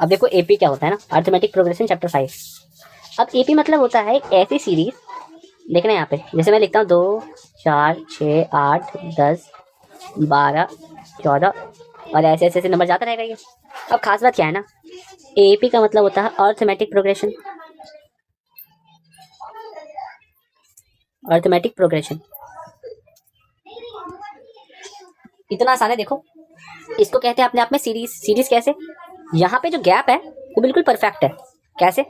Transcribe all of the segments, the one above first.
अब देखो एपी क्या होता है ना, अर्थमेटिक प्रोग्रेशन चैप्टर 5। अब एपी मतलब होता है एक ऐसी सीरीज, देखना यहाँ पे जैसे मैं लिखता हूँ 2 4 6 8 10 12 14 और ऐसे ऐसे नंबर जाता रहेगा ये। अब खास बात क्या है ना, एपी का मतलब होता है अर्थमेटिक प्रोग्रेशन, अर्थमेटिक प्रोग्रेशन। इतना आसान है, देखो इसको कहते हैं अपने आप में सीरीज। सीरीज कैसे, यहाँ पे जो गैप है वो बिल्कुल परफेक्ट है। कैसे,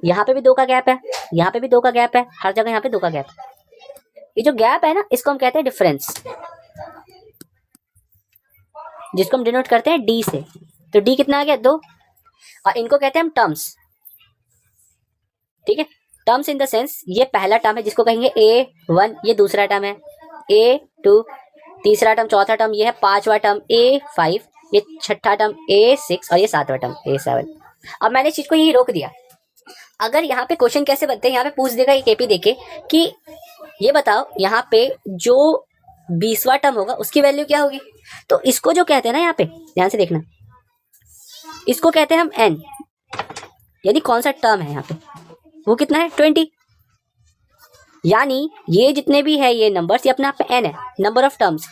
यहाँ पे भी 2 का गैप है, यहाँ पे भी 2 का गैप है, हर जगह यहाँ पे 2 का गैप है। ये जो गैप है ना, इसको हम कहते हैं डिफरेंस, जिसको हम डिनोट करते हैं डी से। तो डी कितना आ गया, 2। और इनको कहते हैं हम टर्म्स, ठीक है। टर्म्स इन द सेंस, ये पहला टर्म है जिसको कहेंगे A1, ये दूसरा टर्म है A2, तीसरा टर्म, चौथा टर्म ये है, पांचवा टर्म A5, ये छठा टर्म A6 और ये सातवां टर्म A7। अब मैंने इस चीज को यही रोक दिया। अगर यहाँ पे क्वेश्चन कैसे बनते हैं, यहाँ पे पूछ देगा एक एपी देके कि ये बताओ यहाँ पे जो 20वां टर्म होगा उसकी वैल्यू क्या होगी। तो इसको जो कहते हैं ना, यहाँ पे ध्यान से देखना, इसको कहते हैं हम n, यानी कौन सा टर्म है यहाँ पे वो कितना है, 20। यानी ये जितने भी है ये नंबर्स, ये अपने आप पे n है, नंबर ऑफ टर्म्स।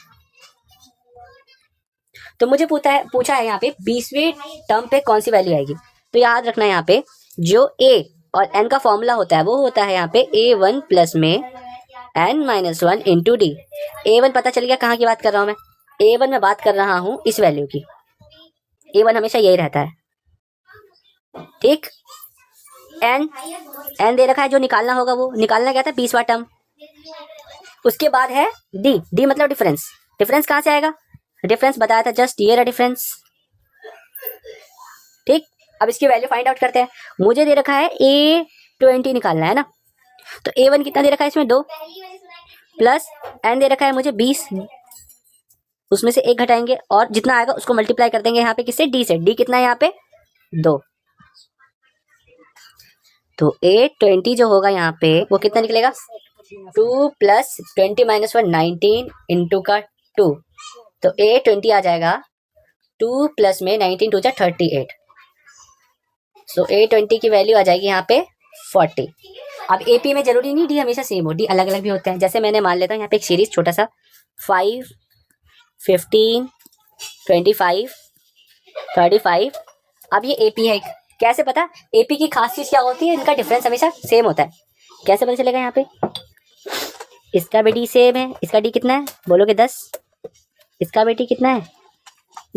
तो मुझे पूछा है यहाँ पे 20वें टर्म पे कौन सी वैल्यू आएगी। तो याद रखना यहाँ पे जो a और n का फॉर्मूला होता है वो होता है यहाँ पे a1 प्लस में n-1 इंटू डी। a1 पता चल गया कहाँ की बात कर रहा हूँ मैं, a1 में बात कर रहा हूँ इस वैल्यू की। a1 हमेशा यही रहता है, ठीक। n दे रखा है, जो निकालना होगा वो निकालना क्या था, 20वां टर्म। उसके बाद है d मतलब डिफरेंस। डिफरेंस कहाँ से आएगा, डिफरेंस बताया था जस्ट, ये रहा डिफरेंस, ठीक। अब इसकी वैल्यू फाइंड आउट करते हैं। मुझे दे रखा है A20 निकालना है ना, तो A1 कितना दे रखा है इसमें 2, प्लस n दे रखा है मुझे 20, उसमें से 1 घटाएंगे और जितना आएगा उसको मल्टीप्लाई कर देंगे यहाँ पे किससे, d से। d कितना है यहाँ पे 2। तो A20 जो होगा यहाँ पे वो कितना निकलेगा, 2 प्लस 20 माइनस 1 19 इंटू का 2। तो A20 आ जाएगा 2 प्लस में 19 2 जा 38। सो A20 की वैल्यू आ जाएगी यहाँ पे 40। अब AP में जरूरी नहीं डी हमेशा सेम हो, डी अलग अलग भी होते हैं। जैसे मैंने मान लेता हूँ यहाँ पे एक सीरीज छोटा सा 5 15 25 35। अब ये AP है, कैसे पता, AP की खास चीज क्या होती है, इनका डिफरेंस हमेशा सेम होता है। कैसे पता चलेगा, यहाँ पे इसका भी डी सेम है, इसका डी कितना है बोलोगे 10, इसका भी डी कितना है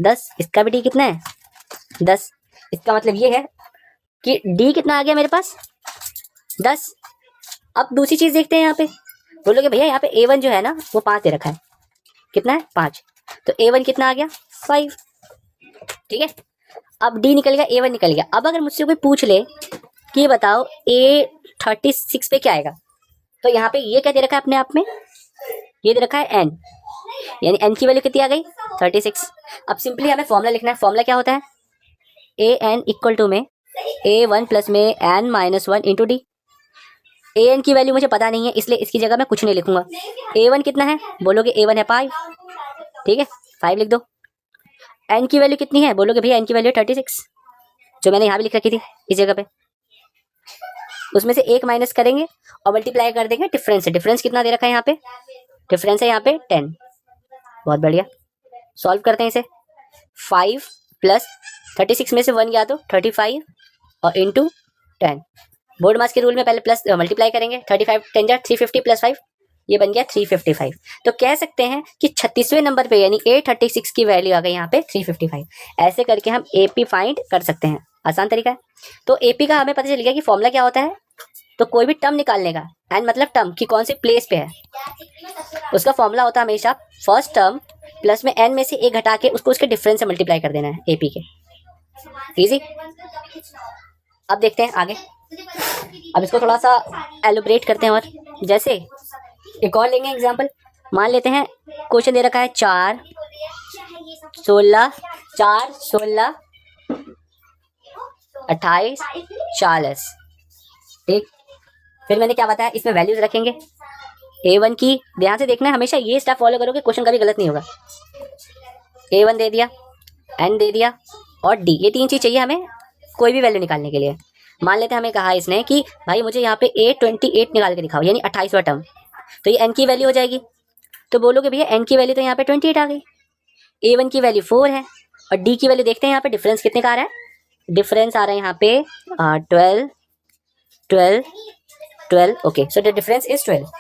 10, इसका भी डी कितना है 10। इसका मतलब ये है कि डी कितना आ गया मेरे पास 10। अब दूसरी चीज देखते हैं, यहाँ पे बोलोगे भैया यहाँ पे A1 जो है ना वो 5 दे रखा है, कितना है 5, तो A1 कितना आ गया 5, ठीक है। अब D निकल गया, A1 निकल गया। अब अगर मुझसे कोई पूछ ले कि ये बताओ A36 पे क्या आएगा, तो यहाँ पे ये क्या दे रखा है अपने आप में, ये दे रखा है n, यानी n की वैल्यू कितनी आ गई 36। अब सिंपली हमें फॉर्मूला लिखना है। फॉर्मूला क्या होता है, an इक्वल टू में A1 प्लस में n-1 इंटू डी। an की वैल्यू मुझे पता नहीं है इसलिए इसकी जगह मैं कुछ नहीं लिखूंगा। A1 कितना है बोलोगे A1 है 5, ठीक है 5 लिख दो। n की वैल्यू कितनी है बोलोगे भैया n की वैल्यू 36, जो मैंने यहाँ भी लिख रखी थी इस जगह पे। उसमें से 1 माइनस करेंगे और मल्टीप्लाई कर देंगे डिफरेंस से। डिफरेंस कितना दे रखा है यहाँ पे, डिफरेंस है यहाँ पे 10। बहुत बढ़िया, सॉल्व करते हैं इसे। 5 प्लस 36 में से 1 गया तो 35 और इंटू 10। बोर्ड मास के रूल में पहले प्लस मल्टीप्लाई करेंगे, 35 10 जा 350 प्लस 5, ये बन गया 355। तो कह सकते हैं कि 36वें नंबर पे यानी A36 की वैल्यू आ गई यहाँ पे 355। ऐसे करके हम AP फाइंड कर सकते हैं, आसान तरीका है। तो AP का हमें पता चल गया कि फॉर्मूला क्या होता है। तो कोई भी टर्म निकालने का, एंड मतलब टर्म की कौन से प्लेस पे है, उसका फॉर्मूला होता है हमेशा फर्स्ट टर्म प्लस में n में से 1 घटा के उसको उसके डिफरेंस से मल्टीप्लाई कर देना है AP के। इजी। अब देखते हैं आगे, अब इसको थोड़ा सा एलोबरेट करते हैं। और जैसे एक और लेंगे एग्जांपल, मान लेते हैं क्वेश्चन दे रखा है 4 16 28 40, ठीक। फिर मैंने क्या बताया, इसमें वैल्यूज रखेंगे A1 की। ध्यान से देखना है, हमेशा ये स्टेप फॉलो करोगे क्वेश्चन कभी गलत नहीं होगा। A1 दे दिया, n दे दिया और d, ये 3 चीज चाहिए हमें कोई भी वैल्यू निकालने के लिए। मान लेते हैं हमें कहा इसने कि भाई मुझे यहाँ पे A28 निकाल के दिखाओ, यानी 28वां टर्म, तो ये n की वैल्यू हो जाएगी। तो बोलोगे भैया n की वैल्यू तो यहाँ पे 28 आ गई, A1 की वैल्यू 4 है और D की वैल्यू देखते हैं यहाँ पे डिफरेंस कितने का आ रहा है। डिफरेंस आ रहा है यहाँ पे 12 12 12। Okay, so the difference is 12।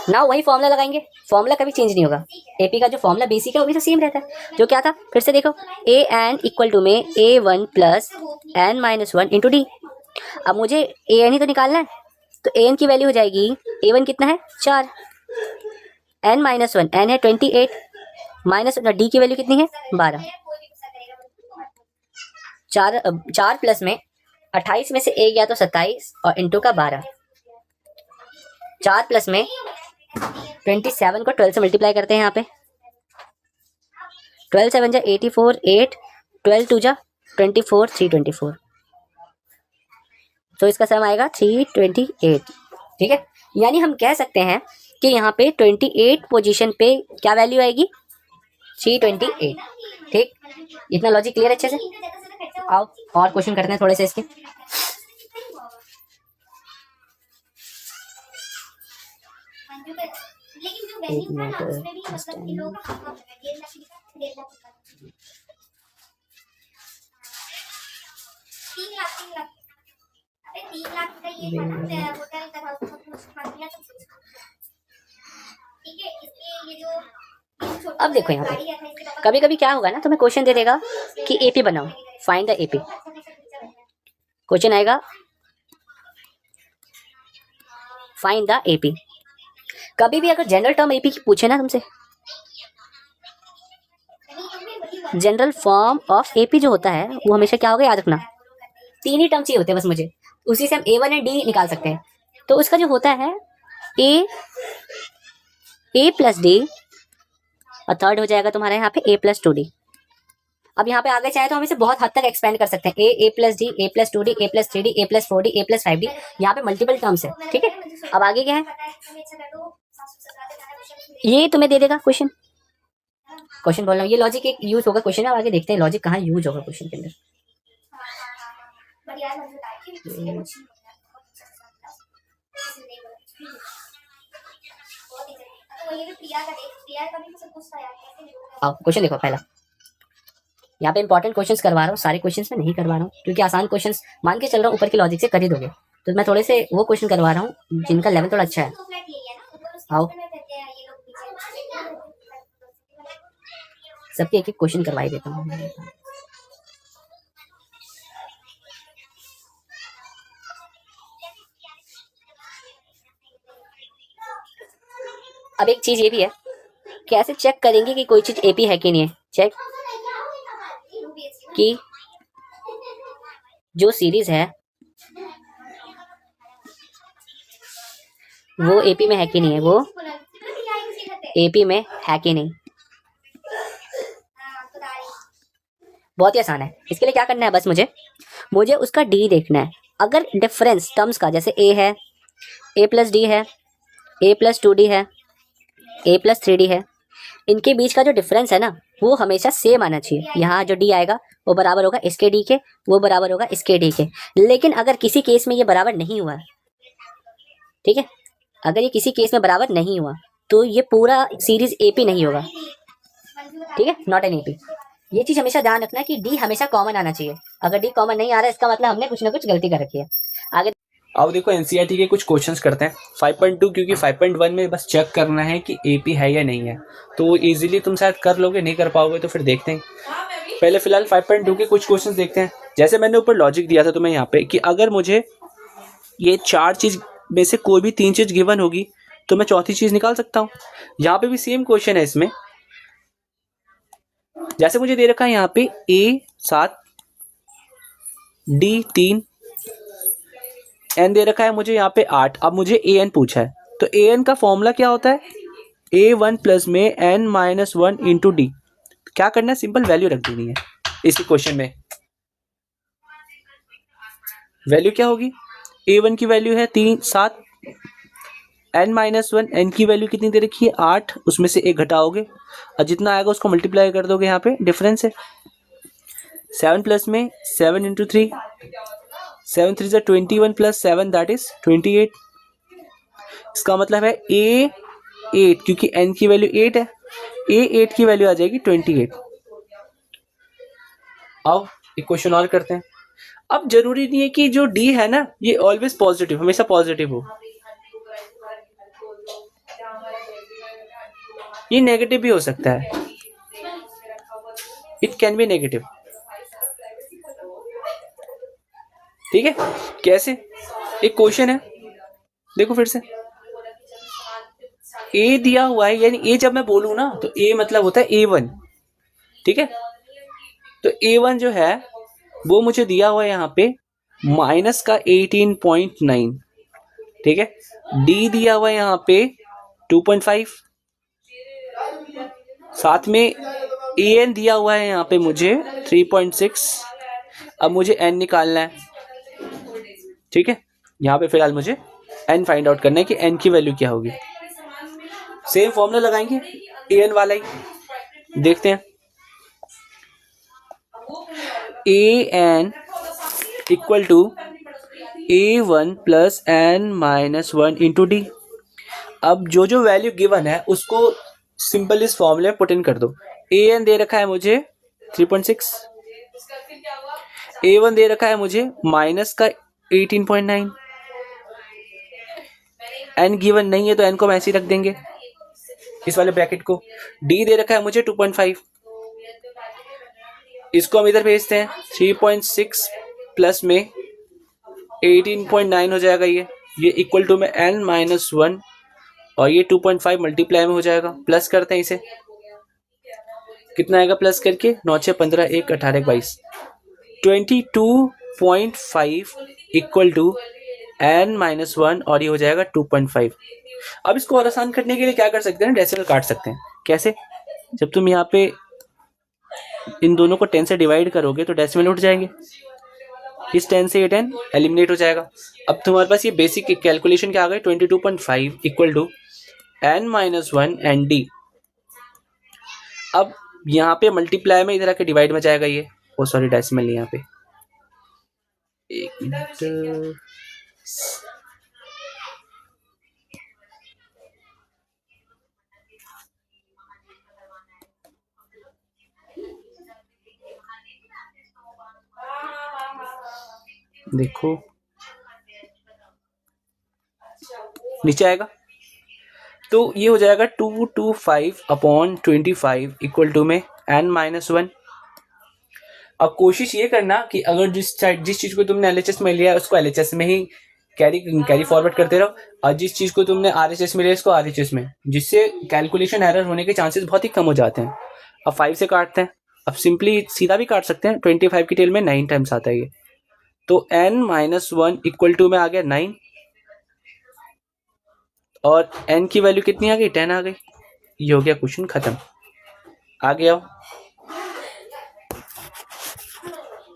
Now वही फॉर्मूला लगाएंगे, फॉर्मूला कभी चेंज नहीं होगा। एपी का जो फॉर्मूला बेसिक है वो भी तो सेम रहता है। जो क्या था फिर से देखो, ए एन इक्वल टू में A1 plus n minus 1 into D. अब मुझे ए एन ही तो निकालना है, तो ए एन की वैल्यू हो जाएगी, A1 कितना है 4, n माइनस 1 n है 28 माइनस डी की वैल्यू कितनी है 12। 4 प्लस में 28 में से ए गया तो 27 और इंटू का 12। 4 प्लस में 27 को 12 से मल्टीप्लाई करते हैं यहाँ पे, 12 7 जा 84, 8 12 2 जा 24, 324। तो इसका सम आएगा 328। ठीक है, यानी हम कह सकते हैं कि यहाँ पे 28 पोजीशन पे क्या वैल्यू आएगी 328। ठीक, इतना लॉजिक क्लियर अच्छे से। आओ और क्वेश्चन करते हैं थोड़े से इसके। एक मिनट, अब देखो यहाँ पे कभी कभी क्या होगा ना, तुम्हें क्वेश्चन दे देगा कि एपी बनाओ, फाइंड द एपी। क्वेश्चन आएगा फाइंड द एपी। कभी भी अगर जनरल टर्म एपी की पूछे ना तुमसे, जनरल फॉर्म ऑफ एपी जो होता है वो हमेशा क्या होगा याद रखना, 3 ही टर्म चाहिए होते हैं बस मुझे, उसी से हम A1 और D निकाल सकते हैं। तो उसका जो होता है A प्लस डी और थर्ड हो जाएगा तुम्हारा यहाँ पे A प्लस 2D। अब यहाँ पे आगे चाहे तो हम इसे बहुत हद तक एक्सपेंड कर सकते हैं, A plus D, A plus 2D, A plus 3D, A plus 4D, A plus 5D। यहाँ पे मल्टीपल टर्म्स है। ठीक है, अब आगे क्या है, ये तुम्हें दे देगा क्वेश्चन। क्वेश्चन बोल रहा हूँ, ये लॉजिक एक यूज होगा क्वेश्चन में। अब आगे देखते हैं लॉजिक कहाँ यूज होगा क्वेश्चन के अंदर। क्वेश्चन देखो पहला, यहाँ पे इंपॉर्टेंट क्वेश्चंस करवा रहा हूँ, सारे क्वेश्चंस में नहीं करवा रहा हूँ क्योंकि आसान क्वेश्चंस मान के चल रहा हूँ ऊपर के लॉजिक से कर ही दोगे, तो मैं थोड़े से वो क्वेश्चन करवा रहा हूँ जिनका लेवल थोड़ा अच्छा है। आओ सबके एक एक क्वेश्चन करवाई देता हूँ। अब एक चीज ये भी है, कैसे चेक करेंगे कि कोई चीज एपी है कि नहीं है। चेक कि जो सीरीज है वो एपी में है कि नहीं है, वो एपी में है कि नहीं। बहुत ही आसान है, इसके लिए क्या करना है, बस मुझे उसका डी देखना है। अगर डिफरेंस टर्म्स का जैसे ए है, A प्लस डी है, A प्लस 2D है, A प्लस 3D है, इनके बीच का जो डिफरेंस है ना वो हमेशा सेम आना चाहिए। यहाँ जो D आएगा वो बराबर होगा इसके D के, वो बराबर होगा इसके D के। लेकिन अगर किसी केस में ये बराबर नहीं हुआ, ठीक है, अगर ये किसी केस में बराबर नहीं हुआ तो ये पूरा सीरीज एपी नहीं होगा। ठीक है, नॉट एन एपी। ये चीज हमेशा ध्यान रखना कि डी हमेशा कॉमन आना चाहिए। अगर डी कॉमन नहीं आ रहा है इसका मतलब हमने कुछ ना कुछ गलती कर रखी है। आगे अब देखो एनसीईआरटी के कुछ क्वेश्चंस करते हैं 5.2, क्योंकि 5.1 में बस चेक करना है कि एपी है या नहीं है, तो इजीली तुम शायद कर लोगे, नहीं कर पाओगे तो फिर देखते हैं। पहले फिलहाल 5.2 के कुछ क्वेश्चंस देखते हैं। जैसे मैंने ऊपर लॉजिक दिया था तुम्हें यहाँ पे कि अगर मुझे ये 4 चीज में से कोई भी 3 चीज गिवन होगी तो मैं चौथी चीज निकाल सकता हूँ। यहाँ पे भी सेम क्वेश्चन है इसमें। जैसे मुझे दे रखा है यहाँ पे A 7, D 3, N दे रखा है मुझे यहाँ पे 8। अब मुझे AN पूछा है, तो AN का फॉर्मूला क्या होता है, A1 प्लस में N माइनस 1 इंटू डी। क्या करना है, सिंपल वैल्यू रख देनी है इसी क्वेश्चन में। वैल्यू क्या होगी, A1 की वैल्यू है 7, N माइनस 1, N की वैल्यू कितनी दे रखी है 8, उसमें से 1 घटाओगे और जितना आएगा उसको मल्टीप्लाई कर दोगे, यहाँ पे डिफरेंस है। 7 प्लस में 7 इंटू 3, 7 3 21 प्लस 7 दैट इज 28। इसका मतलब है ए 8, क्योंकि n की वैल्यू 8 है, ए 8 की वैल्यू आ जाएगी 28। अब एक क्वेश्चन और करते हैं। अब जरूरी नहीं है कि जो डी है ना ये ऑलवेज पॉजिटिव, हमेशा पॉजिटिव हो, ये नेगेटिव भी हो सकता है, इट कैन बी नेगेटिव। ठीक है, कैसे? एक क्वेश्चन है, देखो फिर से, ए दिया हुआ है, यानी ए जब मैं बोलूं ना तो ए मतलब होता है A1। ठीक है, तो A1 जो है वो मुझे दिया हुआ है यहाँ पे माइनस का 18.9। ठीक है, डी दिया हुआ है यहाँ पे 2.5, साथ में एन दिया हुआ है यहाँ पे मुझे 3.6। अब मुझे एन निकालना है। ठीक है, यहाँ पे फिलहाल मुझे एन फाइंड आउट करना है कि एन की वैल्यू क्या होगी। सेम फॉर्मूला लगाएंगे एन वाला ही, देखते हैं। A N equal to A1 plus N minus 1 into D. अब जो जो वैल्यू गिवन है उसको सिंपल इस फॉर्मूले में पुट इन कर दो। एन दे रखा है मुझे 3.6, A1 दे रखा है मुझे माइनस का 18.9, एन गिवन नहीं है तो एन को हम ऐसे ही रख देंगे इस वाले ब्रैकेट को। डी दे रखा है मुझे 2.5, इसको हम इधर भेजते हैं। 3.6 प्लस में 18.9 हो जाएगा ये इक्वल टू में n माइनस 1, और ये 2.5 मल्टीप्लाई में हो जाएगा। प्लस करते हैं इसे, कितना आएगा प्लस करके? 9 6 15 1 18 22, 22.5 इक्वल टू n माइनस 1, और ये हो जाएगा 2.5। अब इसको और आसान करने के लिए क्या कर सकते हैं, डेसिमल काट सकते हैं। कैसे? जब तुम यहाँ पे इन दोनों को 10 से डिवाइड करोगे तो डेसिमल उठ जाएंगे, इस 10 से ये 10 एलिमिनेट हो जाएगा। अब तुम्हारे पास ये बेसिक कैलकुलेशन क्या आ गई, 22.5 equal to n minus 1 and D. अब यहाँ पे मल्टीप्लाई में इधर आके डिवाइड में जाएगा ये, ओ सॉरी डेसिमल नहीं यहाँ पे, एक मिनट, देखो नीचे आएगा तो ये हो जाएगा 225 अपॉन 25 इक्वल टू में n माइनस 1। अब कोशिश ये करना कि अगर जिस चीज को तुमने LHS में लिया है उसको LHS में ही कैरी फॉरवर्ड करते रहो, और जिस चीज को तुमने RHS में लिया इसको RHS में, जिससे कैलकुलेशन एरर होने के चांसेस बहुत ही कम हो जाते हैं। अब 5 से काटते हैं, अब सिंपली सीधा भी काट सकते हैं, 25 की टेल में 9 टाइम्स आता है ये, तो n माइनस 1 इक्वल टू में आ गया 9, और n की वैल्यू कितनी आ गई, 10 आ गई। ये हो गया क्वेश्चन खत्म। आगे आओ।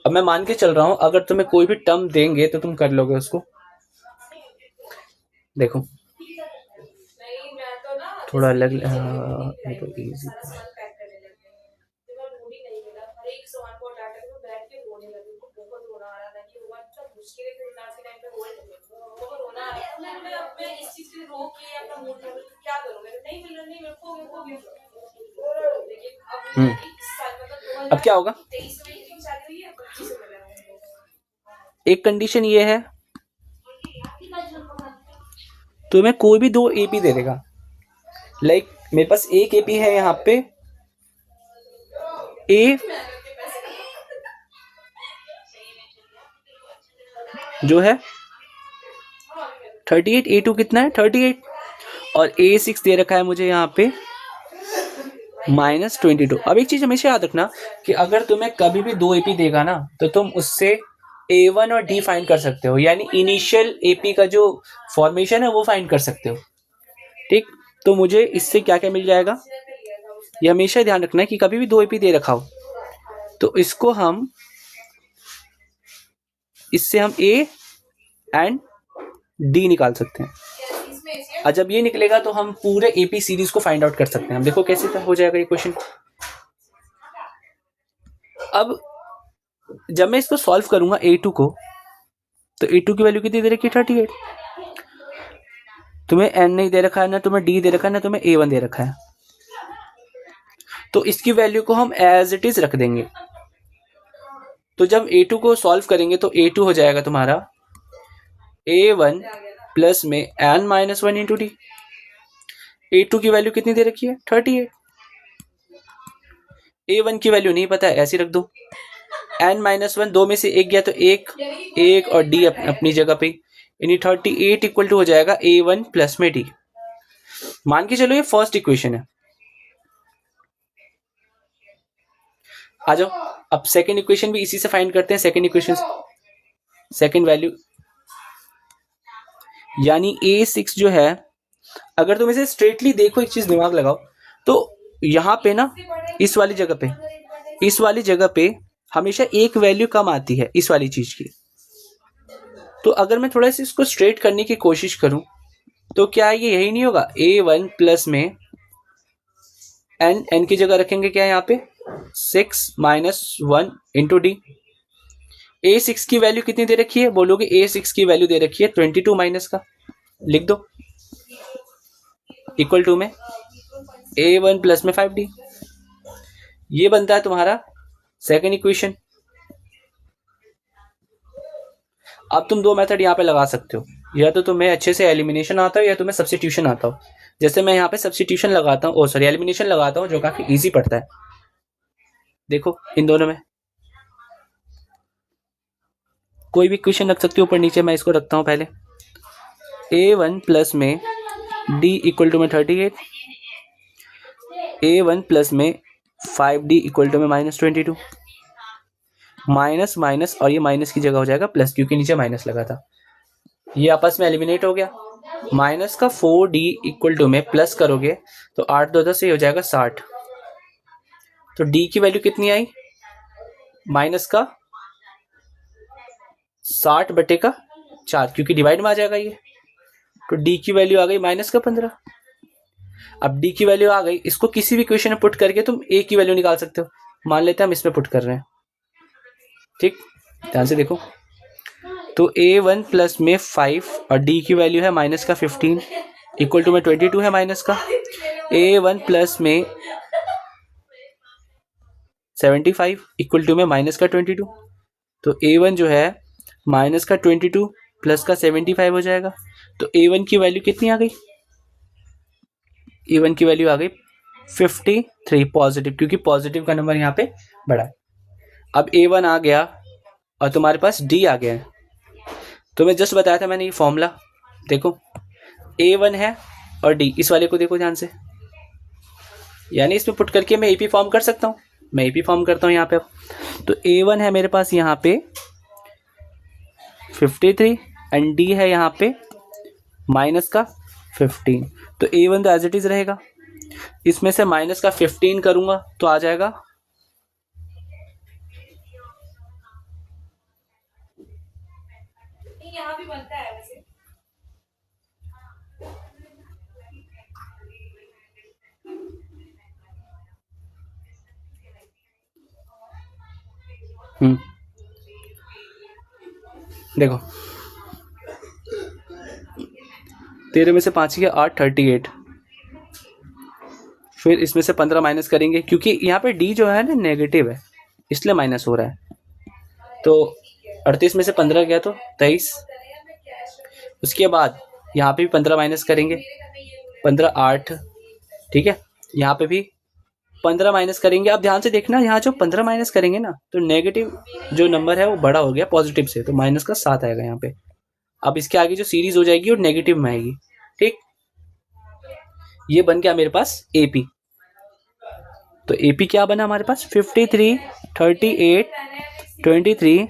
अब मैं मान के चल रहा हूं अगर तुम्हें कोई भी टर्म देंगे तो तुम कर लोगे उसको। देखो थोड़ा अलग, तो इजी। अब क्या होगा, एक कंडीशन ये है, तुम्हें कोई भी 2 AP दे देगा। लाइक मेरे पास एक AP है यहाँ पे, A जो है 38, A2 कितना है 38, और A6 दे रखा है मुझे यहाँ पे माइनस 22। अब एक चीज हमेशा याद रखना कि अगर तुम्हें कभी भी 2 AP देगा ना तो तुम उससे A1 और D फाइंड कर सकते हो, यानी इनिशियल AP का जो फॉर्मेशन है वो फाइंड कर सकते हो। ठीक, तो मुझे इससे क्या क्या मिल जाएगा, ये हमेशा ध्यान रखना है कि कभी भी 2 AP दे रखा हो तो इसको हम, इससे हम A एंड D निकाल सकते हैं, और जब ये निकलेगा तो हम पूरे AP सीरीज को फाइंड आउट कर सकते हैं। हम देखो कैसे हो जाएगा ये क्वेश्चन। अब जब मैं इसको सॉल्व करूंगा A2 को, तो A2 की वैल्यू कितनी दे रखी है 38। तुम्हें N नहीं दे रखा है, ना तुम्हें D दे रखा है, ना तुम्हें A1 दे रखा है, तो इसकी वैल्यू को हम एज इट इज रख देंगे। तो जब A2 को सॉल्व करेंगे तो A2 हो जाएगा तुम्हारा A1 प्लस में N-1 इंटू डी। A2 की वैल्यू कितनी दे रखी है 38। A1 की वैल्यू नहीं पता है, ऐसे रख दो। N-1 दो में से एक गया तो एक और D अपनी जगह पे, यानी 38 इक्वल टू हो जाएगा A1 प्लस में D। मान के चलो ये फर्स्ट इक्वेशन है। आ जाओ अब सेकंड इक्वेशन भी इसी से फाइंड करते हैं। सेकंड इक्वेशन, सेकंड वैल्यू यानी A6 जो है, अगर तुम इसे स्ट्रेटली देखो, एक चीज दिमाग लगाओ, तो यहां पे ना इस वाली जगह पे हमेशा एक वैल्यू कम आती है इस वाली चीज की। तो अगर मैं थोड़ा सा इसको स्ट्रेट करने की कोशिश करूं तो क्या ये यही नहीं होगा A1 प्लस में n की जगह रखेंगे क्या यहाँ पे 6-1 इंटू डी। A6 की वैल्यू कितनी दे रखी है, बोलोगे A6 की वैल्यू दे रखी है 22 माइनस का, लिख दो इक्वल टू में A1 प्लस में 5D। ये बनता है तुम्हारा सेकंड इक्वेशन। अब तुम दो मेथड यहाँ पे लगा सकते हो, या तो तुम्हें अच्छे से एलिमिनेशन आता हो या तुम्हें सब्स्टिट्यूशन आता हो। जैसे मैं यहाँ पे सब्स्टिट्यूशन लगाता हूँ, एलिमिनेशन लगाता हूँ, जो काफी इजी पड़ता है। देखो इन दोनों में कोई भी इक्वेशन रख सकते हो ऊपर नीचे, मैं इसको रखता हूँ पहले। A1 प्लस में D इक्वल टू में 38, A1 प्लस में 5D इक्वल टू में -22। माइनस माइनस और ये माइनस की जगह हो जाएगा प्लस, क्योंकि नीचे माइनस लगा था। ये आपस में एलिमिनेट हो गया। माइनस का 4D इक्वल टू में प्लस करोगे तो 8 2 10 से हो जाएगा 60। तो D की वैल्यू कितनी आई, माइनस का 60 बटे का 4, क्योंकि डिवाइड में आ जाएगा ये। तो D की वैल्यू आ गई माइनस का 15। अब D की वैल्यू आ गई, इसको किसी भी इक्वेशन में पुट करके तुम A की वैल्यू निकाल सकते हो। मान लेते हैं हम इसमें पुट कर रहे हैं, ठीक, ध्यान से देखो। तो A1 प्लस में 5 और D की वैल्यू है माइनस का 15 इक्वल टू में 22 है माइनस का। A1 प्लस में 75 इक्वल टू में माइनस का 22। तो A1 जो है माइनस का 22 प्लस का 75 हो जाएगा। तो A1 की वैल्यू कितनी आ गई, A1 की वैल्यू आ गई 53 पॉजिटिव, क्योंकि पॉजिटिव का नंबर यहाँ पे बड़ा है। अब A1 आ गया और तुम्हारे पास D आ गया है। तो मैं जस्ट बताया था मैंने ये फॉर्मूला, देखो A1 है और D, इस वाले को देखो ध्यान से, यानी इसमें पुट करके मैं AP फॉर्म कर सकता हूँ। मैं AP फॉर्म करता हूँ यहाँ पे। अब तो A1 है मेरे पास यहाँ पे 53 एंड D है यहाँ पे माइनस का 15। तो A1 तो एज इट इज रहेगा, इसमें से माइनस का 15 करूंगा तो आ जाएगा यहाँ भी बनता है वैसे। देखो 13 में से 5 गया 8, 38। फिर इसमें से 15 माइनस करेंगे, क्योंकि यहाँ पे D जो है ना नेगेटिव है, इसलिए माइनस हो रहा है। तो 38 में से 15 गया तो 23। उसके बाद यहाँ पे भी 15 माइनस करेंगे, 15 8, ठीक है। यहाँ पे भी 15 माइनस करेंगे। अब ध्यान से देखना, यहाँ जो 15 माइनस करेंगे ना, तो नेगेटिव जो नंबर है वो बड़ा हो गया पॉजिटिव से, तो माइनस का 7 आएगा यहाँ पे। अब इसके आगे जो सीरीज हो जाएगी वो नेगेटिव में आएगी, ठीक। ये बन गया मेरे पास AP। तो AP क्या बना हमारे पास 53 38 23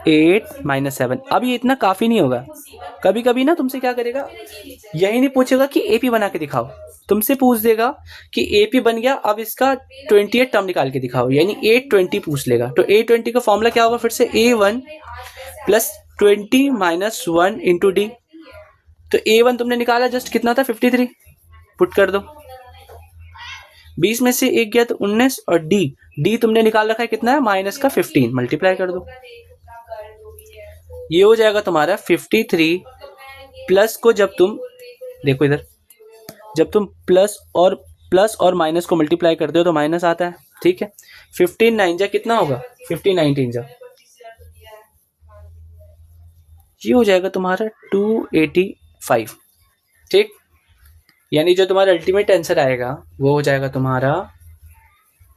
8 -7। अब ये इतना काफी नहीं होगा। कभी कभी ना तुमसे क्या करेगा, यही नहीं पूछेगा कि AP बना के दिखाओ, तुमसे पूछ देगा कि AP बन गया, अब इसका 28 टर्म निकाल के दिखाओ, यानी 820 पूछ लेगा। तो 820 का फॉर्मूला क्या होगा, फिर से A1 plus 20 minus 1 into D। तो A1 तुमने निकाला जस्ट कितना था 53, पुट कर दो। 20 में से एक गया तो 19 और D डी तुमने निकाल रखा है कितना है, माइनस का 15, मल्टीप्लाई कर दो, ये हो जाएगा तुम्हारा 53 प्लस को जब तुम देखो इधर, जब तुम प्लस और माइनस को मल्टीप्लाई करते हो तो माइनस आता है, ठीक है। 15 9 जा कितना होगा, 15 19 जा, ये हो जाएगा तुम्हारा 285, ठीक। यानी जो तुम्हारा अल्टीमेट आंसर आएगा वो हो जाएगा तुम्हारा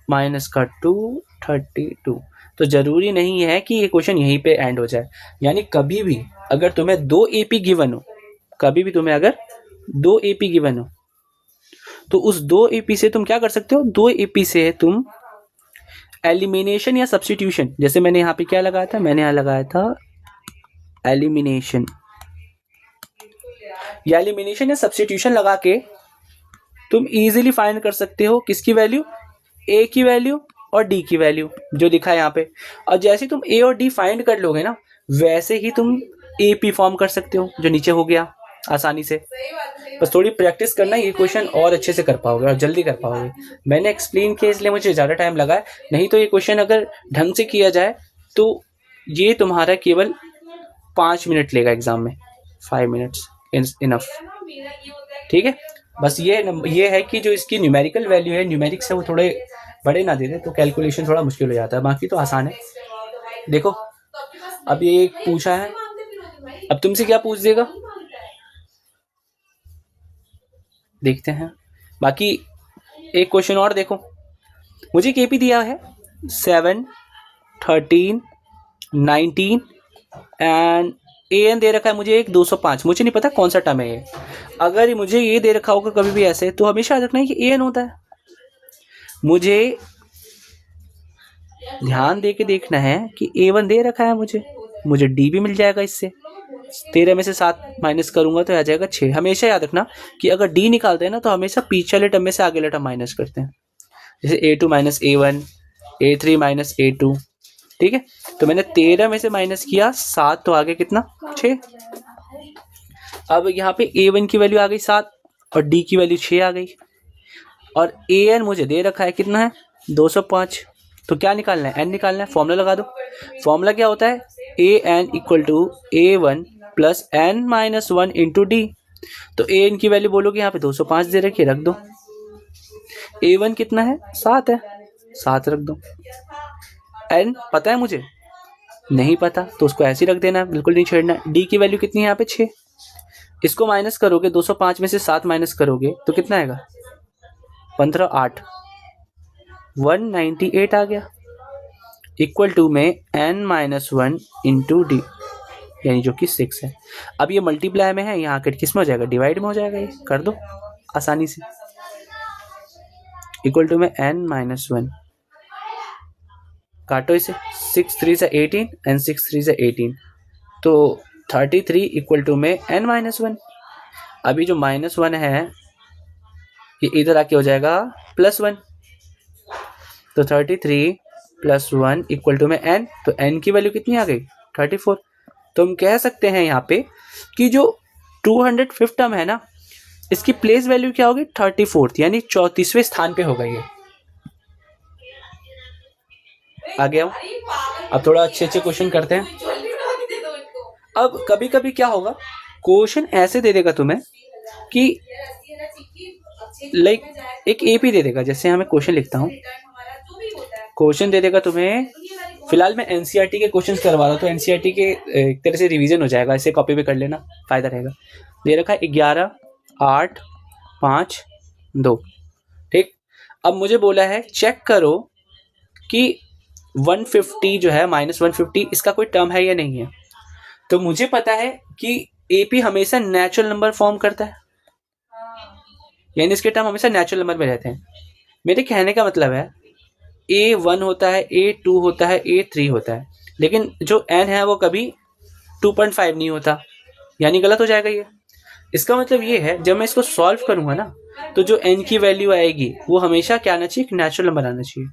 माइनस का 232। तो जरूरी नहीं है कि ये क्वेश्चन यहीं पे एंड हो जाए, यानी कभी भी अगर तुम्हें 2 AP गिवन हो, कभी भी तुम्हें अगर 2 AP गिवन हो तो उस 2 AP से तुम क्या कर सकते हो, 2 AP से तुम एलिमिनेशन या सब्स्टिट्यूशन, जैसे मैंने यहाँ पे क्या लगाया था, मैंने यहाँ लगाया था एलिमिनेशन, या एलिमिनेशन या सब्स्टिट्यूशन लगा के तुम इजीली फाइंड कर सकते हो किसकी वैल्यू, ए की वैल्यू और डी की वैल्यू जो लिखा है यहाँ पे। और जैसे तुम ए और डी फाइंड कर लोगे ना, वैसे ही तुम ए पी फॉर्म कर सकते हो जो नीचे हो गया आसानी से। बस थोड़ी प्रैक्टिस करना, ये क्वेश्चन और अच्छे से कर पाओगे और जल्दी कर पाओगे। मैंने एक्सप्लेन किया इसलिए मुझे ज़्यादा टाइम लगा है, नहीं तो ये क्वेश्चन अगर ढंग से किया जाए तो ये तुम्हारा केवल 5 मिनट लेगा एग्जाम में, 5 मिनट्स इनफ, ठीक है। बस ये है कि जो इसकी न्यूमेरिकल वैल्यू है, न्यूमेरिक्स है, वो थोड़े बड़े ना दे दे तो कैलकुलेशन थोड़ा मुश्किल हो जाता है, बाकी तो आसान है। देखो अब ये पूछा है, अब तुमसे क्या पूछ देगा देखते हैं। बाकी एक क्वेश्चन और देखो, मुझे केपी दिया है 7 13 19 एंड एन दे रखा है मुझे एक 205, मुझे नहीं पता कौन सा टर्म है ये। अगर मुझे ये दे रखा होगा कभी भी ऐसे, तो हमेशा याद रखना है कि एन होता है। मुझे ध्यान दे के देखना है कि A1 दे रखा है, मुझे डी भी मिल जाएगा इससे। 13 में से 7 माइनस करूंगा तो आ जाएगा 6। हमेशा याद रखना कि अगर डी निकालते हैं ना तो हमेशा पीछे वाले टर्म में से आगे वाला टर्म माइनस करते हैं, जैसे A2 minus A1, A3 minus A2, ठीक है। तो मैंने 13 में से माइनस किया 7, तो आगे कितना 6। अब यहाँ पे A1 की वैल्यू आ गई 7 और D की वैल्यू 6 आ गई, और AN मुझे दे रखा है कितना है 205। तो क्या निकालना है, n निकालना है। फॉर्मूला लगा दो। फॉर्मूला क्या होता है, AN equal to A1 plus n minus 1 into D. तो AN की वैल्यू बोलोगे यहाँ पे 205 दे रखी है, रख दो। A1 कितना है 7 है, 7 रख दो। n पता है मुझे, नहीं पता तो उसको ऐसे ही रख देना, बिल्कुल नहीं छेड़ना। डी की वैल्यू कितनी है यहाँ पे 6, इसको माइनस करोगे 205 में से 7 माइनस करोगे तो कितना आएगा 15 8 198 आ गया, इक्वल टू में n माइनस 1 इंटू डी, यानी जो कि 6 है। अब ये मल्टीप्लाई में है, यहाँ आकर किस में हो जाएगा, डिवाइड में हो जाएगा। ये कर दो आसानी से, इक्वल टू में n माइनस 1, काटो इसे, 6 3 से 18 एंड 6 3 से 18, तो 33 इक्वल टू में n माइनस 1। अभी जो माइनस 1 है ये इधर आके हो जाएगा प्लस 1, तो 33 प्लस 1 इक्वल टू में n, तो n की वैल्यू कितनी आ गई 34। तो हम कह सकते हैं यहाँ पे कि जो 205 टर्म है ना, इसकी प्लेस वैल्यू क्या होगी 34, यानी 34वें स्थान पे होगा ये। आ गया। अब थोड़ा अच्छे क्वेश्चन करते हैं। अब कभी कभी क्या होगा, क्वेश्चन ऐसे दे देगा तुम्हें कि लाइक एक एपी दे देगा, जैसे यहाँ मैं क्वेश्चन लिखता हूँ, क्वेश्चन दे देगा तुम्हें। फिलहाल मैं एनसीईआरटी के क्वेश्चंस करवा रहा हूँ, तो एनसीईआरटी के एक तरह से रिवीजन हो जाएगा, इसे कॉपी पे कर लेना, फायदा रहेगा। दे रखा है 11 8 5 2, ठीक। अब मुझे बोला है चेक करो कि 150 जो है माइनस 150 इसका कोई टर्म है या नहीं है। तो मुझे पता है कि एपी हमेशा नेचुरल नंबर फॉर्म करता है, यानी इसके टर्म हमेशा नेचुरल नंबर में रहते हैं। मेरे कहने का मतलब है A1 होता है, A2 होता है, A3 होता है, लेकिन जो n है वो कभी 2.5 नहीं होता, यानी गलत हो जाएगा ये। इसका मतलब ये है जब मैं इसको सॉल्व करूंगा ना, तो जो n की वैल्यू आएगी वो हमेशा क्या आना चाहिए, एक नेचुरल नंबर आना चाहिए,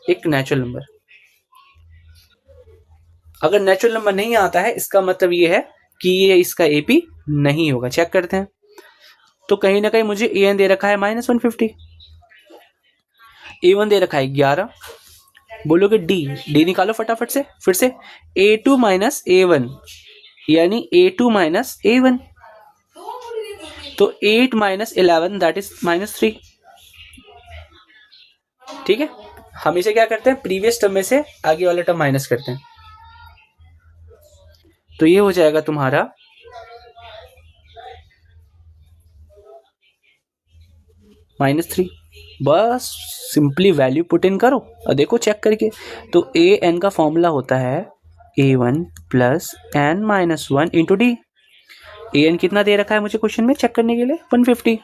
एक नेचुरल नंबर। अगर नेचुरल नंबर नहीं आता है, इसका मतलब ये है कि ये इसका एपी नहीं होगा। चेक करते हैं। तो कहीं ना कहीं मुझे an दे रखा है माइनस 150, A1 दे रखा है 11, बोलोगे डी निकालो फटाफट से, फिर से A2 माइनस A1 यानी A2 माइनस A1, तो 8 माइनस 11 दैट इज -3। ठीक है, हमेशा क्या करते हैं, प्रीवियस टर्म में से आगे वाला टर्म माइनस करते हैं। तो ये हो जाएगा तुम्हारा -3। बस सिंपली वैल्यू पुट इन करो और देखो चेक करके। तो ए एन का फॉर्मूला होता है A1 plus n minus 1 into D. A N कितना दे रखा है मुझे क्वेश्चन में चेक करने के लिए, 150।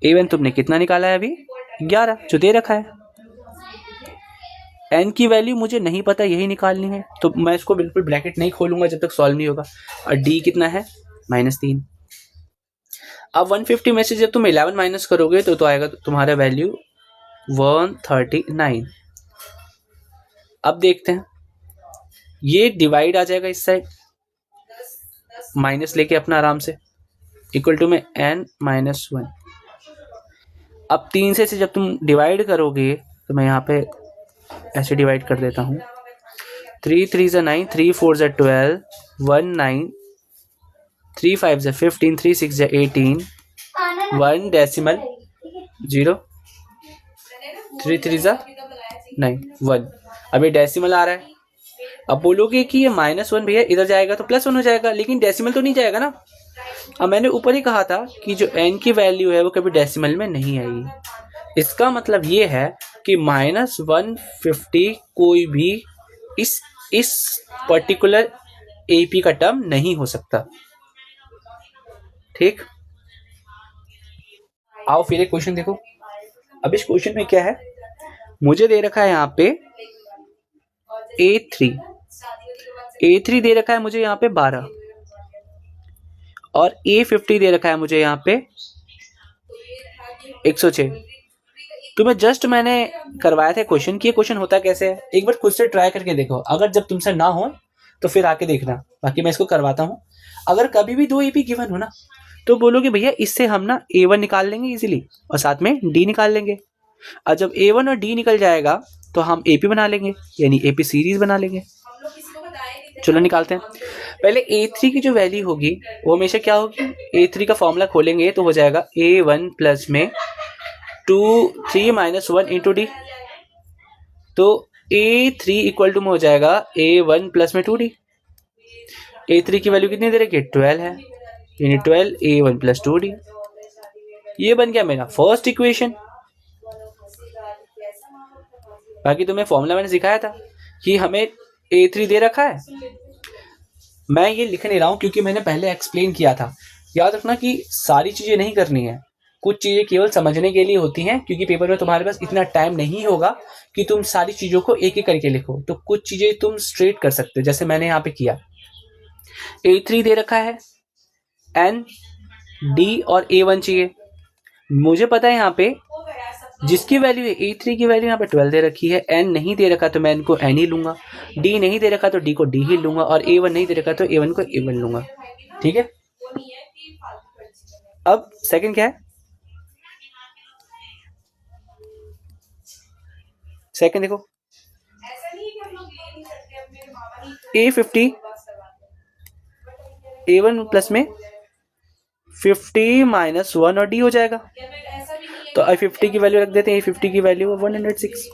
A1 तुमने कितना निकाला है अभी, 11 जो दे रखा है। n की वैल्यू मुझे नहीं पता, यही निकालनी है, तो मैं इसको बिल्कुल ब्रैकेट नहीं खोलूंगा जब तक सॉल्व नहीं होगा। और d कितना है, -3। अब 150 में से जब तुम 11 माइनस करोगे तो आएगा तुम्हारा वैल्यू 139। अब देखते हैं, ये डिवाइड आ जाएगा इस साइड, माइनस लेके अपना आराम से, इक्वल टू में n-1। अब 3 से जब तुम डिवाइड करोगे तो मैं यहाँ पे ऐसे डिवाइड कर देता हूँ, 3 3 ज़ा 9, 3 4 ज़ा 12, 1 9, 3 5 ज़ा 15, 3 6 ज़ा 18, 1 डेसिमल 0, 3 3 ज़ा 9, 1। अब ये डेसिमल आ रहा है। अब बोलोगे कि ये -1 भैया इधर जाएगा तो +1 हो जाएगा, लेकिन डेसिमल तो नहीं जाएगा ना। अब मैंने ऊपर ही कहा था कि जो n की वैल्यू है वो कभी डेसिमल में नहीं आएगी। इसका मतलब ये है कि -150 कोई भी इस पर्टिकुलर AP का टर्म नहीं हो सकता। ठीक, आओ फिर एक क्वेश्चन देखो। अब इस क्वेश्चन में क्या है, मुझे दे रखा है यहाँ पे A3 दे रखा है मुझे यहाँ पे 12 और A50 दे रखा है मुझे यहाँ पे 106। तुम्हें जस्ट मैंने करवाया था क्वेश्चन कि ये क्वेश्चन होता कैसे है, एक बार खुद से ट्राई करके देखो। अगर जब तुमसे ना हो तो फिर आके देखना, बाकी मैं इसको करवाता हूँ। अगर कभी भी 2 AP गिवन हो ना तो बोलोगे भैया इससे हम ना A1 निकाल लेंगे इजीली और साथ में D निकाल लेंगे, और जब A1 और D निकल जाएगा तो हम AP बना लेंगे, यानी AP सीरीज बना लेंगे। चलो निकालते हैं। पहले A3 की जो वैल्यू होगी वो हमेशा क्या होगी, A3 का फॉर्मूला खोलेंगे तो हो जाएगा A1 प्लस में 3 माइनस 1 इंटू डी। तो A3 इक्वल टू में हो जाएगा A1 प्लस में 2D। A3 की वैल्यू कितनी दे रखी है, 12 है, यानी 12 A1 प्लस 2D। ये बन गया मेरा फर्स्ट इक्वेशन। बाकी तुम्हें फॉर्मूला मैंने सिखाया था कि हमें A3 दे रखा है। मैं ये लिख नहीं रहा हूँ क्योंकि मैंने पहले एक्सप्लेन किया था। याद रखना कि सारी चीज़ें नहीं करनी है, कुछ चीज़ें केवल समझने के लिए होती हैं, क्योंकि पेपर में तुम्हारे पास इतना टाइम नहीं होगा कि तुम सारी चीज़ों को एक एक करके लिखो। तो कुछ चीज़ें तुम स्ट्रेट कर सकते हो, जैसे मैंने यहाँ पे किया। A3 दे रखा है, N, D और A1 चाहिए। मुझे पता है यहाँ पे जिसकी वैल्यू है A3 की वैल्यू यहाँ पे 12 दे रखी है। N नहीं दे रखा तो मैं इनको N ही लूंगा, D नहीं दे रखा तो D को D ही लूंगा, और A1 नहीं दे रखा तो A1 को A1 लूंगा। ठीक है, अब सेकंड क्या है, सेकंड देखो, A50 A1 प्लस में 50 माइनस 1 और D हो जाएगा। तो A50 की वैल्यू रख देते हैं, A50 की वैल्यू 106,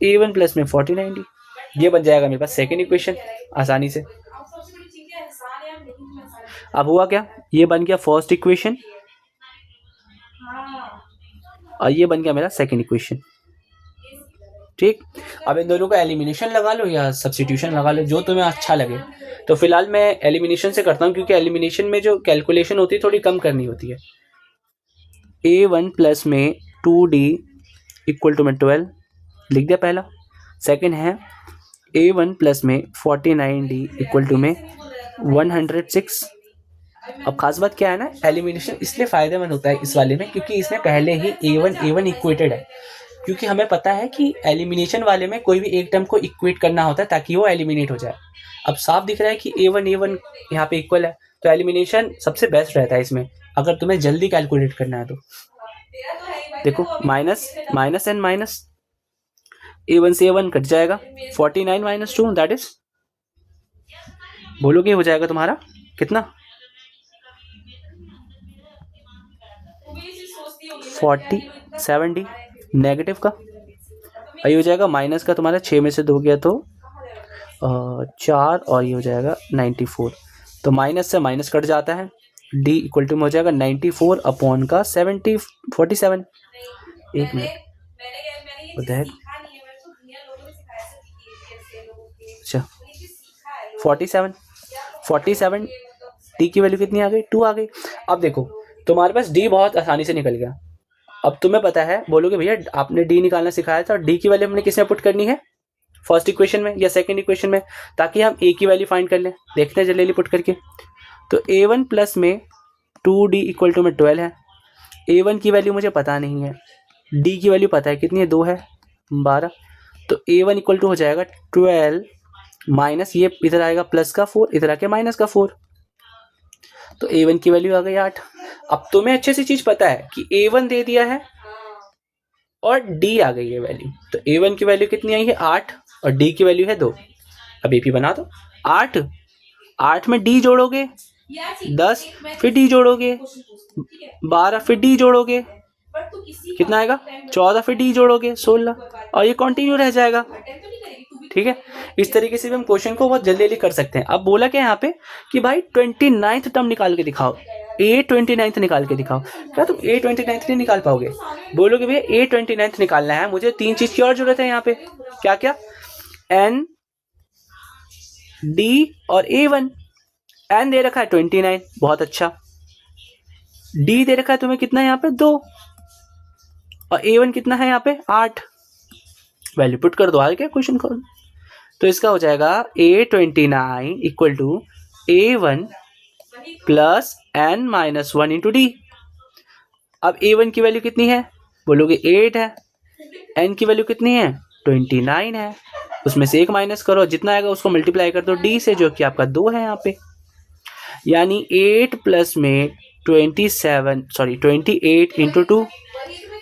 A1 प्लस में 49D। ये बन जाएगा मेरे पास सेकेंड इक्वेशन आसानी से। अब हुआ क्या, ये बन गया फर्स्ट इक्वेशन और ये बन गया मेरा सेकेंड इक्वेशन। ठीक, अब इन दोनों का एलिमिनेशन लगा लो या सब्स्टिट्यूशन लगा लो, जो तुम्हें अच्छा लगे। तो फिलहाल मैं एलिमिनेशन से करता हूँ, क्योंकि एलिमिनेशन में जो कैलकुलेशन होती है थोड़ी कम करनी होती है। A1 प्लस में 2D इक्वल टू में 12 लिख दिया पहला। सेकंड है A1 प्लस में 49D इक्वल टू में 106। अब खास बात क्या है ना, एलिमिनेशन इसलिए फायदेमंद होता है इस वाले में क्योंकि इसमें पहले ही A1 इक्वेटेड है, क्योंकि हमें पता है कि एलिमिनेशन वाले में कोई भी एक टर्म को इक्वेट करना होता है ताकि वो एलिमिनेट हो जाए। अब साफ दिख रहा है कि A1 यहाँ पे इक्वल है, तो एलिमिनेशन सबसे बेस्ट रहता है इसमें। अगर तुम्हें जल्दी कैलकुलेट करना है तो देखो minus minus N minus A1 से A1 कट जाएगा 49 माइनस 2 दैट इज बोलोगे हो जाएगा तुम्हारा कितना 47D नेगेटिव का और ये हो जाएगा माइनस का तुम्हारा 6 में से 2 गया तो 4 और ये हो जाएगा 94 तो माइनस से माइनस कट जाता है D इक्वल टू में हो जाएगा 94 अपॉन का 47 एक मिनट अच्छा 47 D की वैल्यू कितनी आ गई 2 आ गई। अब देखो तुम्हारे पास D बहुत आसानी से निकल गया। अब तुम्हें पता है बोलोगे भैया आपने D निकालना सिखाया था और D की वैल्यू हमने किस में पुट करनी है फर्स्ट इक्वेशन में या सेकंड इक्वेशन में ताकि हम A की वैल्यू फाइंड कर लें। देखते हैं जल्दी पुट करके तो A1 प्लस में 2D इक्वल टू में 12 है। A1 की वैल्यू मुझे पता नहीं है D की वैल्यू पता है कितनी है 2 है 12 तो A1 इक्वल टू हो जाएगा 12 माइनस ये इधर आएगा प्लस का 4 इधर आके माइनस का 4 तो A1 की वैल्यू आ गई 8। अब तुम्हें अच्छे से चीज पता है कि A1 दे दिया है और D आ गई है वैल्यू तो A1 की वैल्यू कितनी आई है 8 और D की वैल्यू है 2। अब AP बना दो 8 में D जोड़ोगे 10 फिर D जोड़ोगे 12 फिर D जोड़ोगे कितना आएगा 14 फिर D जोड़ोगे 16 और ये कंटिन्यू रह जाएगा। ठीक है इस तरीके से भी हम क्वेश्चन को बहुत जल्दी जल्दी कर सकते हैं। अब बोला क्या यहाँ पे कि भाई 29th टर्म निकाल के दिखाओ A29th निकाल के दिखाओ। क्या तुम A29th नहीं निकाल पाओगे बोलोगे भैया A29th निकालना है मुझे 3 चीज की और जरूरत है यहाँ पे क्या क्या N D और A1 N दे रखा है 29 बहुत अच्छा D दे रखा है तुम्हें कितना है यहाँ पे 2 और A1 कितना है यहाँ पे 8 वैल्यू पुट कर दो आगे क्या क्वेश्चन को तो इसका हो जाएगा A29 equal to A1 plus N minus 1 into D। अब A1 की वैल्यू कितनी है बोलोगे 8 है N की वैल्यू कितनी है 29 है उसमें से 1 माइनस करो जितना आएगा उसको मल्टीप्लाई कर दो D से जो कि आपका 2 है यहाँ पे यानी 8 प्लस में 28 into 2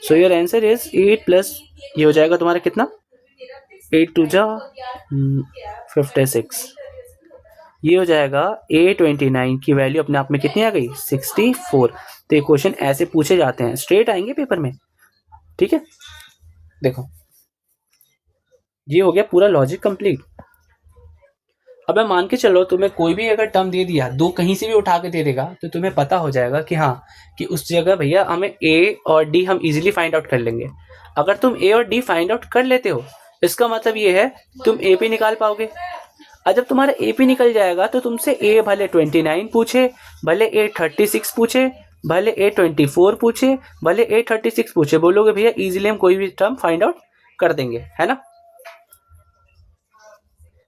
so your answer is 8 plus ये हो जाएगा तुम्हारा कितना 8 2 जा 56 ये हो जाएगा A29 की वैल्यू अपने आप में कितनी आ गई 64। तो ये क्वेश्चन ऐसे पूछे जाते हैं स्ट्रेट आएंगे पेपर में। ठीक है देखो ये हो गया पूरा लॉजिक कंप्लीट। अब मैं मान के चलो तुम्हें कोई भी अगर टर्म दे दिया दो कहीं से भी उठा के दे देगा तो तुम्हें पता हो जाएगा कि हाँ कि उस जगह भैया हमें A और D हम इजीली फाइंड आउट कर लेंगे। अगर तुम A और D फाइंड आउट कर लेते हो इसका मतलब ये है तुम AP निकाल पाओगे। और जब तुम्हारा AP निकल जाएगा तो तुमसे A भले 29 पूछे भले A36 पूछे भले A24 पूछे भले A36 पूछे बोलोगे भैया इजीली हम कोई भी टर्म फाइंड आउट कर देंगे है ना।